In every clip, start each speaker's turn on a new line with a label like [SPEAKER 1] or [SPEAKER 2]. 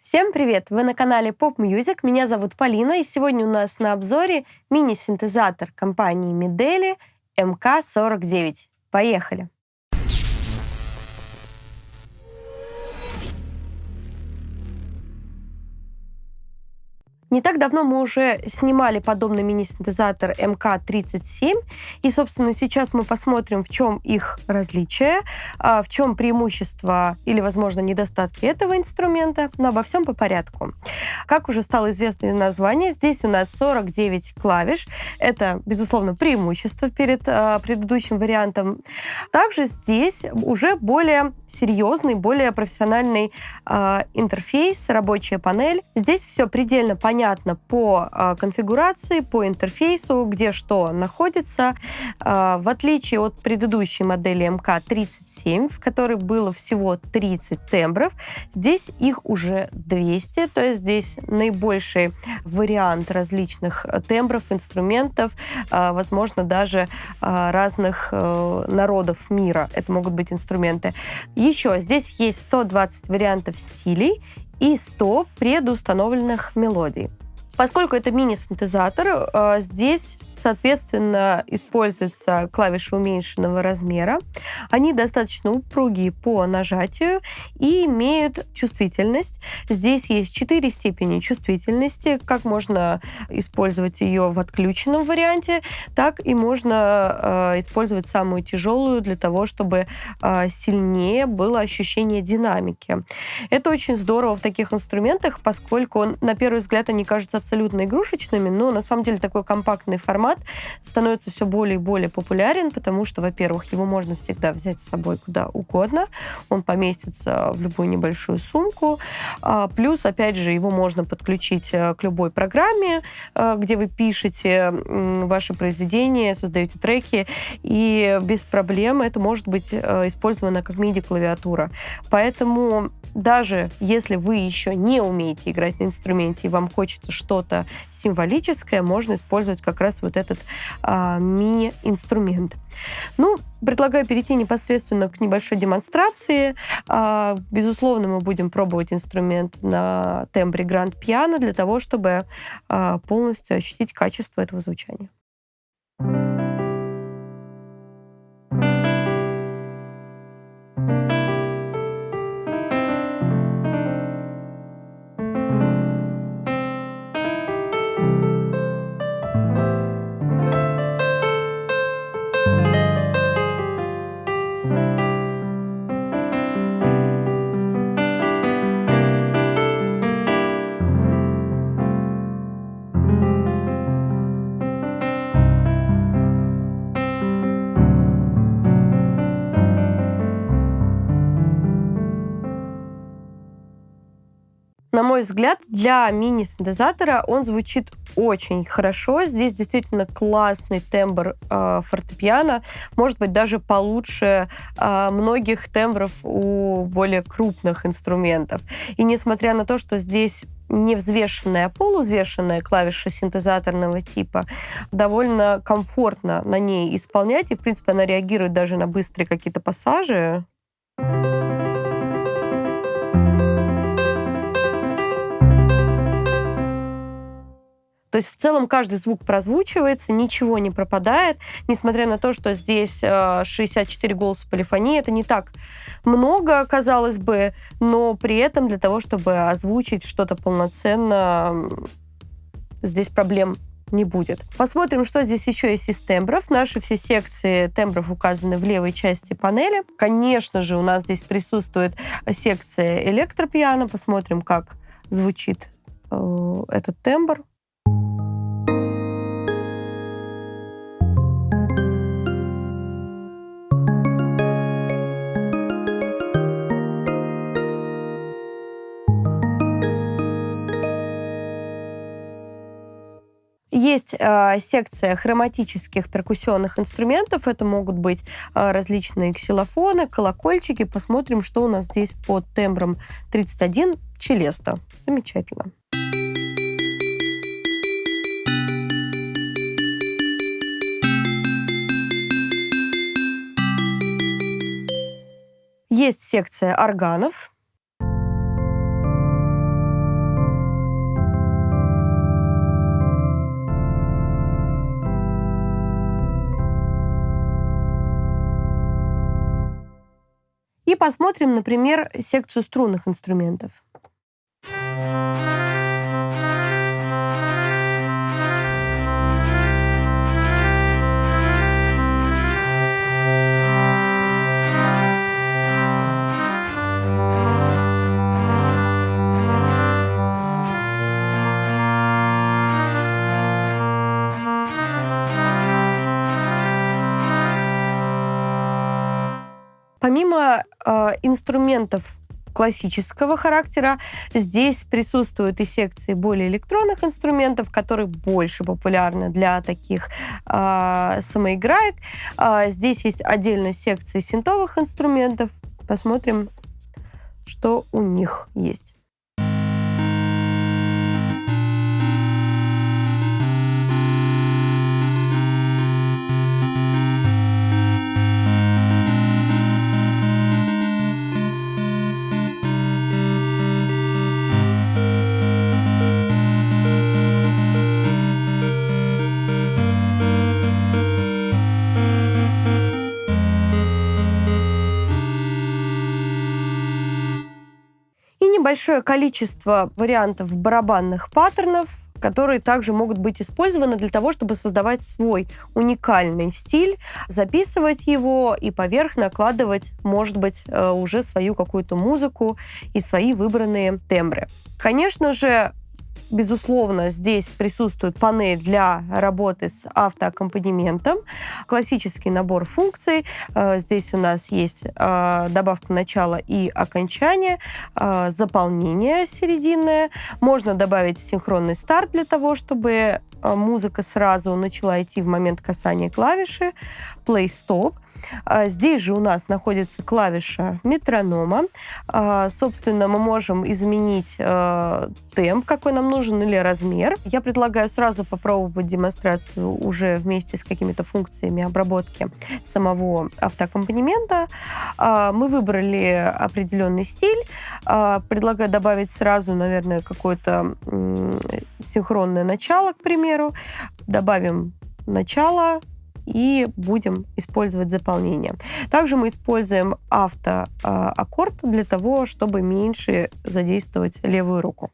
[SPEAKER 1] Всем привет! Вы на канале Pop Music. Меня зовут Полина, и сегодня у нас на обзоре мини-синтезатор компании Mideli MK49. Поехали! Не так давно мы уже снимали подобный мини-синтезатор MK37, и, собственно, сейчас мы посмотрим, в чем их различие, в чем преимущества или, возможно, недостатки этого инструмента, но обо всем по порядку. Как уже стало известно из названия, здесь у нас 49 клавиш. Это, безусловно, преимущество перед предыдущим вариантом. Также здесь уже более серьезный, более профессиональный интерфейс, рабочая панель. Здесь все предельно понятно по конфигурации, по интерфейсу, где что находится. В отличие от предыдущей модели MK37, в которой было всего 30 тембров, здесь их уже 200, то есть здесь наибольший вариант различных тембров, инструментов, возможно, даже разных народов мира. Это могут быть инструменты. Еще здесь есть 120 вариантов стилей и 100 предустановленных мелодий. Поскольку это мини-синтезатор, здесь, соответственно, используются клавиши уменьшенного размера. Они достаточно упругие по нажатию и имеют чувствительность. Здесь есть 4 степени чувствительности. Как можно использовать ее в отключенном варианте, так и можно использовать самую тяжелую для того, чтобы сильнее было ощущение динамики. Это очень здорово в таких инструментах, поскольку, на первый взгляд, они кажутся абсолютно игрушечными, но на самом деле такой компактный формат становится все более и более популярен, потому что, во-первых, его можно всегда взять с собой куда угодно, он поместится в любую небольшую сумку, плюс, опять же, его можно подключить к любой программе, где вы пишете ваши произведения, создаете треки, и без проблем это может быть использовано как MIDI-клавиатура. Поэтому даже если вы еще не умеете играть на инструменте и вам хочется что-то символическое, можно использовать как раз вот этот мини-инструмент. Предлагаю перейти непосредственно к небольшой демонстрации. Безусловно, мы будем пробовать инструмент на тембре Grand Piano для того, чтобы полностью ощутить качество этого звучания. На мой взгляд, для мини-синтезатора он звучит очень хорошо. Здесь действительно классный тембр фортепиано. Может быть, даже получше многих тембров у более крупных инструментов. И несмотря на то, что здесь невзвешенная, а полузвешенная клавиша синтезаторного типа, довольно комфортно на ней исполнять. И, в принципе, она реагирует даже на быстрые какие-то пассажи. То есть в целом каждый звук прозвучивается, ничего не пропадает, несмотря на то, что здесь 64 голоса полифонии. Это не так много, казалось бы, но при этом для того, чтобы озвучить что-то полноценно, здесь проблем не будет. Посмотрим, что здесь еще есть из тембров. Наши все секции тембров указаны в левой части панели. Конечно же, у нас здесь присутствует секция электропиано. Посмотрим, как звучит этот тембр. Есть секция хроматических перкуссионных инструментов. Это могут быть различные ксилофоны, колокольчики. Посмотрим, что у нас здесь под тембром 31 челесто. Замечательно. Есть секция органов. И посмотрим, например, секцию струнных инструментов. Помимо инструментов классического характера, здесь присутствуют и секции более электронных инструментов, которые больше популярны для таких самоиграек. Здесь есть отдельная секция синтовых инструментов. Посмотрим, что у них есть. Небольшое количество вариантов барабанных паттернов, которые также могут быть использованы для того, чтобы создавать свой уникальный стиль, записывать его и поверх накладывать, может быть, уже свою какую-то музыку и свои выбранные тембры. Конечно же, безусловно, здесь присутствует панель для работы с автоаккомпанементом, классический набор функций. Здесь у нас есть добавка начала и окончания, заполнение серединное. Можно добавить синхронный старт для того, чтобы музыка сразу начала идти в момент касания клавиши, play-stop. Здесь же у нас находится клавиша метронома. Собственно, мы можем изменить темп, какой нам нужен, или размер. Я предлагаю сразу попробовать демонстрацию уже вместе с какими-то функциями обработки самого автоаккомпанемента. Мы выбрали определенный стиль. Предлагаю добавить сразу, наверное, какое-то синхронное начало, к примеру. Добавим начало и будем использовать заполнение. Также мы используем автоаккорд для того, чтобы меньше задействовать левую руку.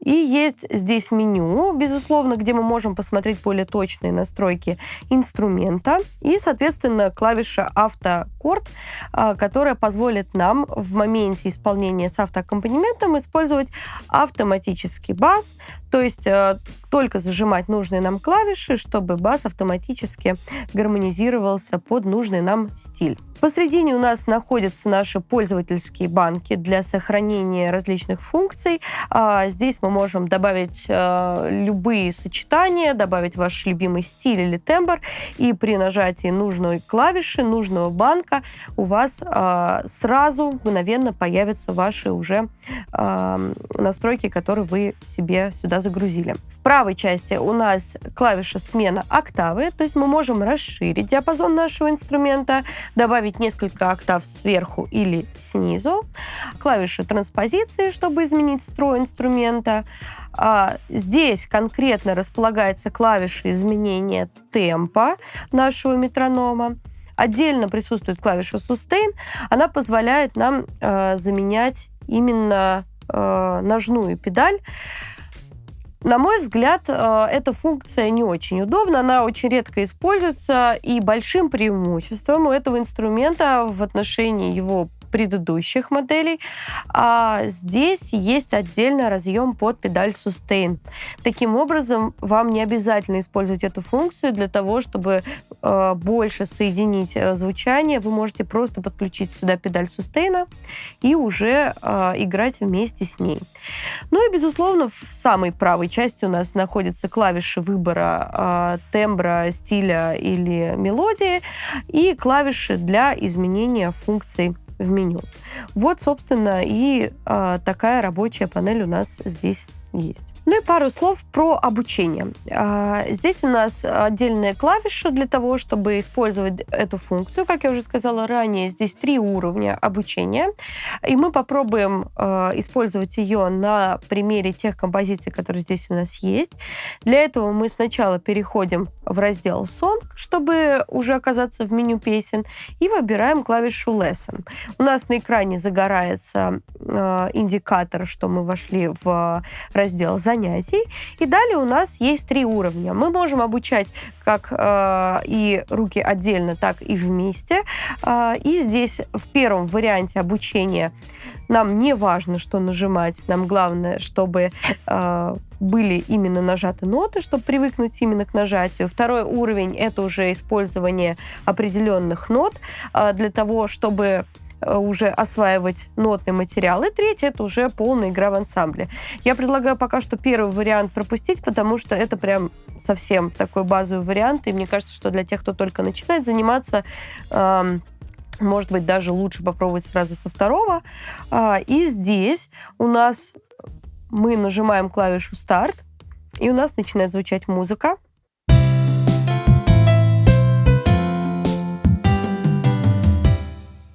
[SPEAKER 1] И есть здесь меню, безусловно, где мы можем посмотреть более точные настройки инструмента. И, соответственно, клавиша автоаккорд, которая позволит нам в моменте исполнения с автоаккомпанементом использовать автоматический бас, то есть только зажимать нужные нам клавиши, чтобы бас автоматически гармонизировался под нужный нам стиль. Посредине у нас находятся наши пользовательские банки для сохранения различных функций. Здесь мы можем добавить любые сочетания, добавить ваш любимый стиль или тембр, и при нажатии нужной клавиши, нужного банка у вас сразу мгновенно появятся ваши уже настройки, которые вы себе сюда загрузили. В правой части у нас клавиша смена октавы, то есть мы можем расширить диапазон нашего инструмента, добавить несколько октав сверху или снизу. Клавиша транспозиции, чтобы изменить строй инструмента. Здесь конкретно располагается клавиша изменения темпа нашего метронома. Отдельно присутствует клавиша Sustain. Она позволяет нам заменять именно ножную педаль. На мой взгляд, эта функция не очень удобна, она очень редко используется, и большим преимуществом у этого инструмента в отношении его предыдущих моделей, здесь есть отдельно разъем под педаль Sustain. Таким образом, вам не обязательно использовать эту функцию для того, чтобы больше соединить звучание. Вы можете просто подключить сюда педаль Sustain и уже играть вместе с ней. Ну и, безусловно, в самой правой части у нас находятся клавиши выбора тембра, стиля или мелодии и клавиши для изменения функций в меню. Вот, собственно, и такая рабочая панель у нас здесь есть. Ну и пару слов про обучение. Здесь у нас отдельная клавиша для того, чтобы использовать эту функцию. Как я уже сказала ранее, здесь 3 уровня обучения. И мы попробуем использовать ее на примере тех композиций, которые здесь у нас есть. Для этого мы сначала переходим в раздел Song, чтобы уже оказаться в меню песен, и выбираем клавишу Lesson. У нас на экране загорается индикатор, что мы вошли в раздел занятий. И далее у нас есть 3 уровня. Мы можем обучать как и руки отдельно, так и вместе. И здесь в первом варианте обучения нам не важно, что нажимать. Нам главное, чтобы были именно нажаты ноты, чтобы привыкнуть именно к нажатию. Второй уровень — это уже использование определенных нот для того, чтобы уже осваивать нотный материал. И третий — это уже полная игра в ансамбле. Я предлагаю пока что первый вариант пропустить, потому что это прям совсем такой базовый вариант, и мне кажется, что для тех, кто только начинает заниматься, может быть, даже лучше попробовать сразу со второго. И здесь у нас мы нажимаем клавишу «Старт», и у нас начинает звучать музыка.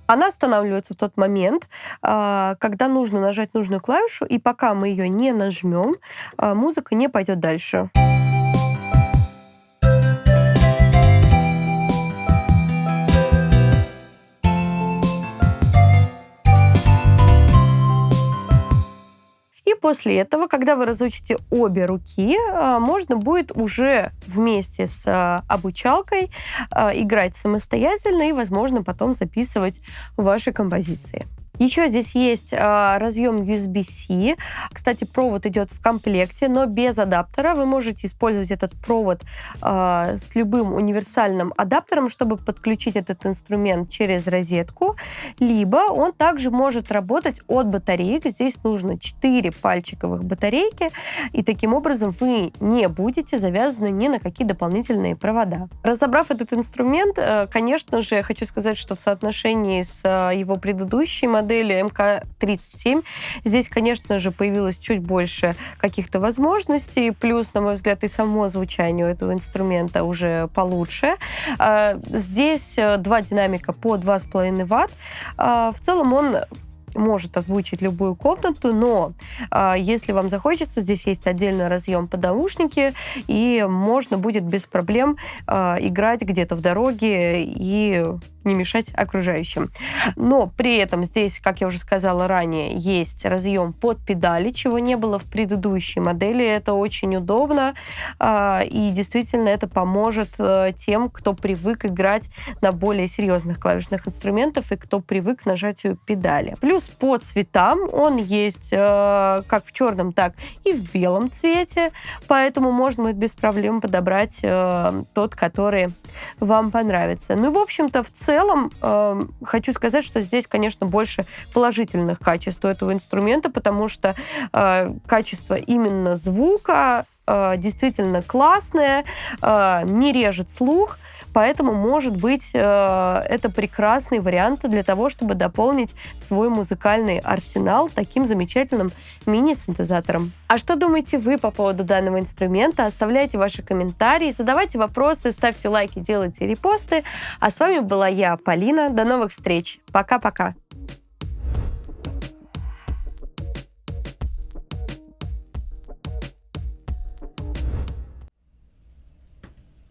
[SPEAKER 1] Она останавливается в тот момент, когда нужно нажать нужную клавишу, и пока мы ее не нажмем, музыка не пойдет дальше. И после этого, когда вы разучите обе руки, можно будет уже вместе с обучалкой играть самостоятельно и, возможно, потом записывать ваши композиции. Еще здесь есть разъем USB-C. Кстати, провод идет в комплекте, но без адаптера. Вы можете использовать этот провод с любым универсальным адаптером, чтобы подключить этот инструмент через розетку. Либо он также может работать от батареек. Здесь нужно 4 пальчиковых батарейки, и таким образом вы не будете завязаны ни на какие дополнительные провода. Разобрав этот инструмент, конечно же, хочу сказать, что в соотношении с его предыдущей моделью МК-37. Здесь, конечно же, появилось чуть больше каких-то возможностей, плюс, на мой взгляд, и само звучание у этого инструмента уже получше. Здесь 2 динамика по 2,5 Вт. В целом он может озвучить любую комнату, но если вам захочется, здесь есть отдельный разъем под наушники, и можно будет без проблем играть где-то в дороге и не мешать окружающим. Но при этом здесь, как я уже сказала ранее, есть разъем под педали, чего не было в предыдущей модели. Это очень удобно, и действительно это поможет тем, кто привык играть на более серьезных клавишных инструментах и кто привык к нажатию педали. Плюс по цветам он есть как в черном, так и в белом цвете, поэтому можно будет без проблем подобрать тот, который вам понравится. Ну, в общем-то, в целом хочу сказать, что здесь, конечно, больше положительных качеств у этого инструмента, потому что качество именно звука действительно классное, не режет слух, поэтому, может быть, это прекрасный вариант для того, чтобы дополнить свой музыкальный арсенал таким замечательным мини-синтезатором. А что думаете вы по поводу данного инструмента? Оставляйте ваши комментарии, задавайте вопросы, ставьте лайки, делайте репосты. А с вами была я, Полина. До новых встреч. Пока-пока.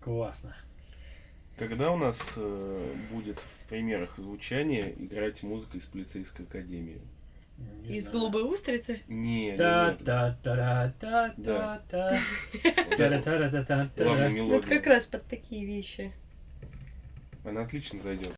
[SPEAKER 2] Классно.
[SPEAKER 3] Когда у нас будет в примерах звучания играть музыка из полицейской академии?
[SPEAKER 2] Не
[SPEAKER 4] Из
[SPEAKER 2] знаю.
[SPEAKER 4] голубой устрицы?
[SPEAKER 3] Не,
[SPEAKER 2] Та-та-та-та-та-та.
[SPEAKER 3] главная
[SPEAKER 2] Та-та-та-та-та-та.
[SPEAKER 4] Вот как
[SPEAKER 3] мелодия.
[SPEAKER 4] раз под такие вещи.
[SPEAKER 3] Она отлично зайдет.